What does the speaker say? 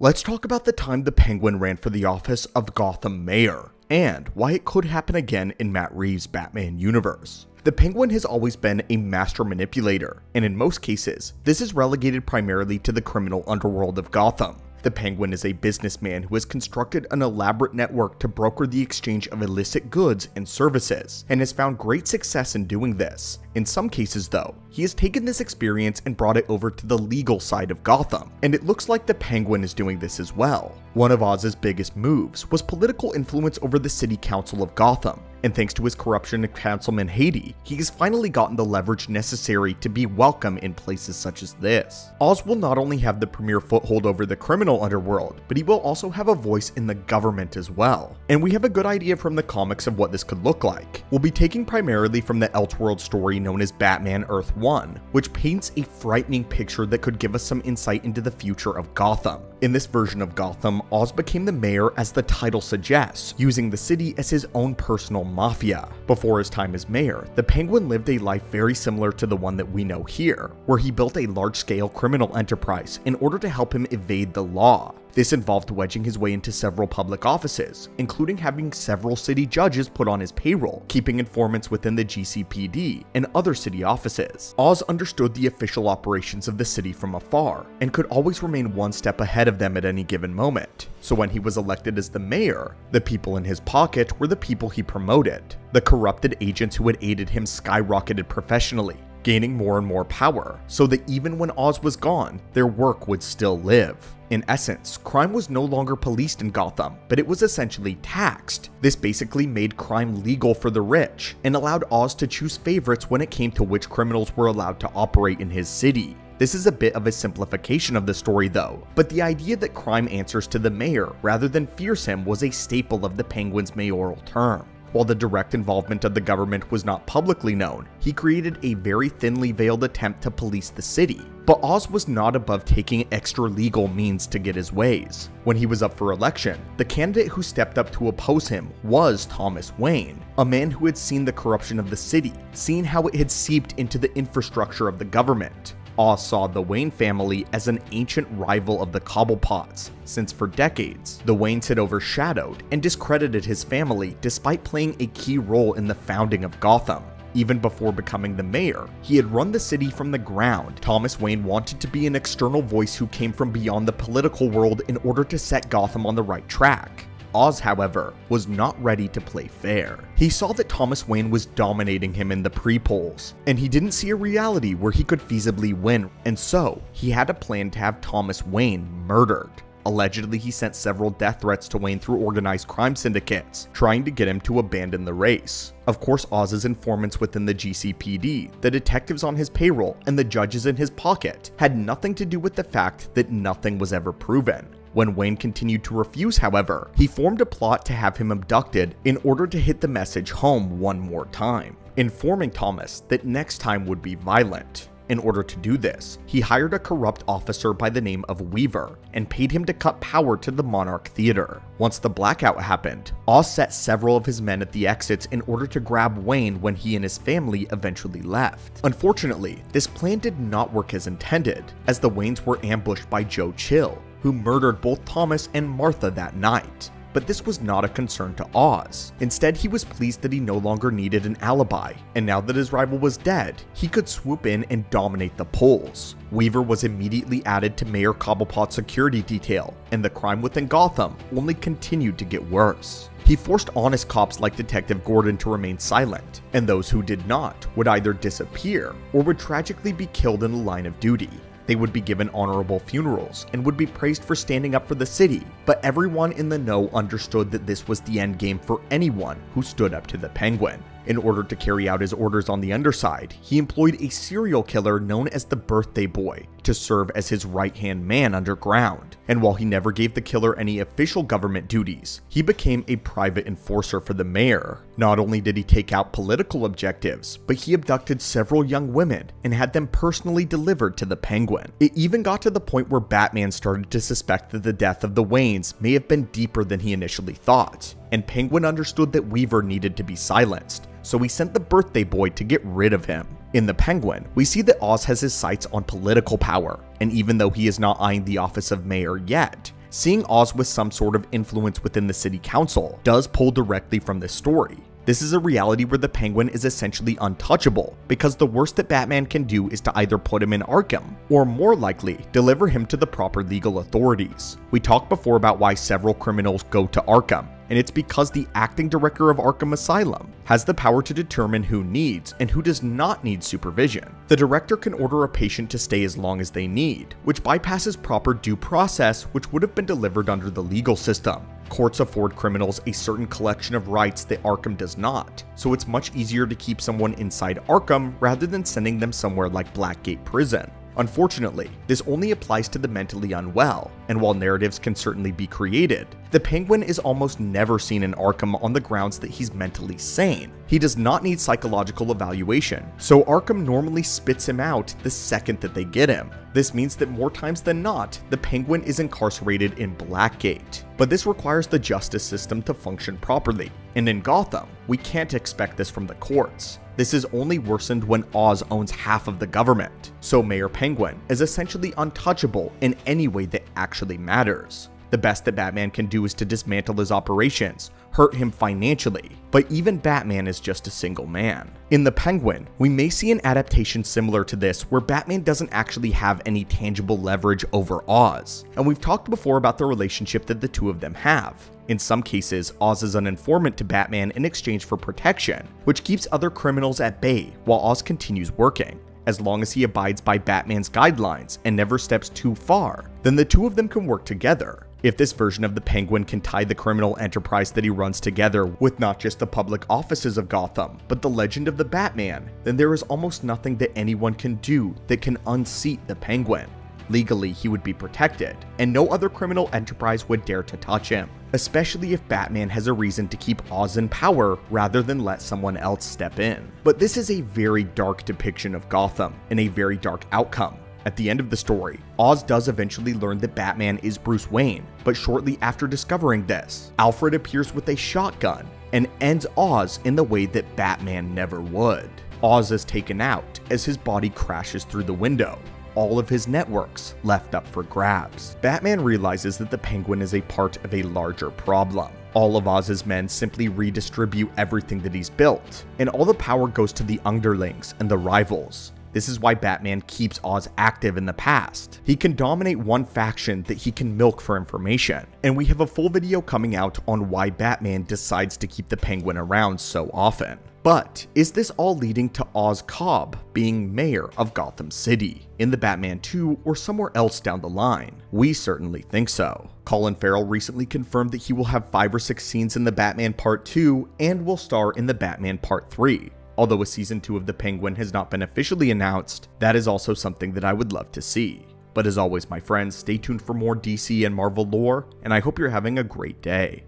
Let's talk about the time the Penguin ran for the office of Gotham Mayor, and why it could happen again in Matt Reeves' Batman universe. The Penguin has always been a master manipulator, and in most cases, this is relegated primarily to the criminal underworld of Gotham. The Penguin is a businessman who has constructed an elaborate network to broker the exchange of illicit goods and services, and has found great success in doing this. In some cases though, he has taken this experience and brought it over to the legal side of Gotham, and it looks like the Penguin is doing this as well. One of Oz's biggest moves was political influence over the city council of Gotham, and thanks to his corruption of Councilman Haiti, he has finally gotten the leverage necessary to be welcome in places such as this. Oz will not only have the premier foothold over the criminal underworld, but he will also have a voice in the government as well. And we have a good idea from the comics of what this could look like. We'll be taking primarily from the Elseworld story known as Batman Earth 1, which paints a frightening picture that could give us some insight into the future of Gotham. In this version of Gotham, Oz became the mayor as the title suggests, using the city as his own personal mafia. Before his time as mayor, the Penguin lived a life very similar to the one that we know here, where he built a large-scale criminal enterprise in order to help him evade the law. This involved wedging his way into several public offices, including having several city judges put on his payroll, keeping informants within the GCPD and other city offices. Oz understood the official operations of the city from afar, and could always remain one step ahead of them at any given moment. So when he was elected as the mayor, the people in his pocket were the people he promoted. The corrupted agents who had aided him skyrocketed professionally, gaining more and more power, so that even when Oz was gone, their work would still live. In essence, crime was no longer policed in Gotham, but it was essentially taxed. This basically made crime legal for the rich, and allowed Oz to choose favorites when it came to which criminals were allowed to operate in his city. This is a bit of a simplification of the story though, but the idea that crime answers to the mayor rather than fears him was a staple of the Penguin's mayoral term. While the direct involvement of the government was not publicly known, he created a very thinly veiled attempt to police the city. But Oz was not above taking extra legal means to get his ways. When he was up for election, the candidate who stepped up to oppose him was Thomas Wayne, a man who had seen the corruption of the city, seen how it had seeped into the infrastructure of the government. Oz saw the Wayne family as an ancient rival of the Cobblepots, since for decades, the Waynes had overshadowed and discredited his family despite playing a key role in the founding of Gotham. Even before becoming the mayor, he had run the city from the ground. Thomas Wayne wanted to be an external voice who came from beyond the political world in order to set Gotham on the right track. Oz, however, was not ready to play fair. He saw that Thomas Wayne was dominating him in the pre-polls, and he didn't see a reality where he could feasibly win, and so he had a plan to have Thomas Wayne murdered. Allegedly, he sent several death threats to Wayne through organized crime syndicates, trying to get him to abandon the race. Of course, Oz's informants within the GCPD, the detectives on his payroll, and the judges in his pocket had nothing to do with the fact that nothing was ever proven. When Wayne continued to refuse, however, he formed a plot to have him abducted in order to hit the message home one more time, informing Thomas that next time would be violent. In order to do this, he hired a corrupt officer by the name of Weaver and paid him to cut power to the Monarch Theater. Once the blackout happened, Oz set several of his men at the exits in order to grab Wayne when he and his family eventually left. Unfortunately, this plan did not work as intended, as the Waynes were ambushed by Joe Chill, who murdered both Thomas and Martha that night. But this was not a concern to Oz. Instead, he was pleased that he no longer needed an alibi, and now that his rival was dead, he could swoop in and dominate the polls. Weaver was immediately added to Mayor Cobblepot's security detail, and the crime within Gotham only continued to get worse. He forced honest cops like Detective Gordon to remain silent, and those who did not would either disappear or would tragically be killed in the line of duty. They would be given honorable funerals and would be praised for standing up for the city, but everyone in the know understood that this was the end game for anyone who stood up to the Penguin. In order to carry out his orders on the underside, he employed a serial killer known as the Birthday Boy to serve as his right-hand man underground. And while he never gave the killer any official government duties, he became a private enforcer for the mayor. Not only did he take out political objectives, but he abducted several young women and had them personally delivered to the Penguin. It even got to the point where Batman started to suspect that the death of the Waynes may have been deeper than he initially thought, and Penguin understood that Weaver needed to be silenced, so he sent the Birthday Boy to get rid of him. In the Penguin, we see that Oz has his sights on political power, and even though he is not eyeing the office of mayor yet, Seeing Oz with some sort of influence within the city council does pull directly from this story. This is a reality where the Penguin is essentially untouchable, because the worst that Batman can do is to either put him in Arkham, or more likely, deliver him to the proper legal authorities. We talked before about why several criminals go to Arkham, and it's because the acting director of Arkham Asylum has the power to determine who needs and who does not need supervision. The director can order a patient to stay as long as they need, which bypasses proper due process, which would have been delivered under the legal system. Courts afford criminals a certain collection of rights that Arkham does not, so it's much easier to keep someone inside Arkham rather than sending them somewhere like Blackgate Prison. Unfortunately, this only applies to the mentally unwell, and while narratives can certainly be created, the Penguin is almost never seen in Arkham on the grounds that he's mentally sane. He does not need psychological evaluation, so Arkham normally spits him out the second that they get him. This means that more times than not, the Penguin is incarcerated in Blackgate. But this requires the justice system to function properly, and in Gotham, we can't expect this from the courts. This is only worsened when Oz owns half of the government, so Mayor Penguin is essentially untouchable in any way that actually matters. The best that Batman can do is to dismantle his operations, hurt him financially, but even Batman is just a single man. In The Penguin, we may see an adaptation similar to this where Batman doesn't actually have any tangible leverage over Oz, and we've talked before about the relationship that the two of them have. In some cases, Oz is an informant to Batman in exchange for protection, which keeps other criminals at bay while Oz continues working. As long as he abides by Batman's guidelines and never steps too far, then the two of them can work together. If this version of the Penguin can tie the criminal enterprise that he runs together with not just the public offices of Gotham, but the legend of the Batman, then there is almost nothing that anyone can do that can unseat the Penguin. Legally, he would be protected, and no other criminal enterprise would dare to touch him, especially if Batman has a reason to keep Oz in power rather than let someone else step in. But this is a very dark depiction of Gotham, and a very dark outcome. At the end of the story, Oz does eventually learn that Batman is Bruce Wayne, but shortly after discovering this, Alfred appears with a shotgun and ends Oz in the way that Batman never would. Oz is taken out as his body crashes through the window, all of his networks left up for grabs. Batman realizes that the Penguin is a part of a larger problem. All of Oz's men simply redistribute everything that he's built, and all the power goes to the underlings and the rivals. This is why Batman keeps Oz active in the past. He can dominate one faction that he can milk for information, and we have a full video coming out on why Batman decides to keep the Penguin around so often. But is this all leading to Oz Cobb being mayor of Gotham City in the Batman 2 or somewhere else down the line? We certainly think so. Colin Farrell recently confirmed that he will have 5 or 6 scenes in the Batman Part 2 and will star in the Batman Part 3. Although a season 2 of The Penguin has not been officially announced, that is also something that I would love to see. But as always, my friends, stay tuned for more DC and Marvel lore, and I hope you're having a great day.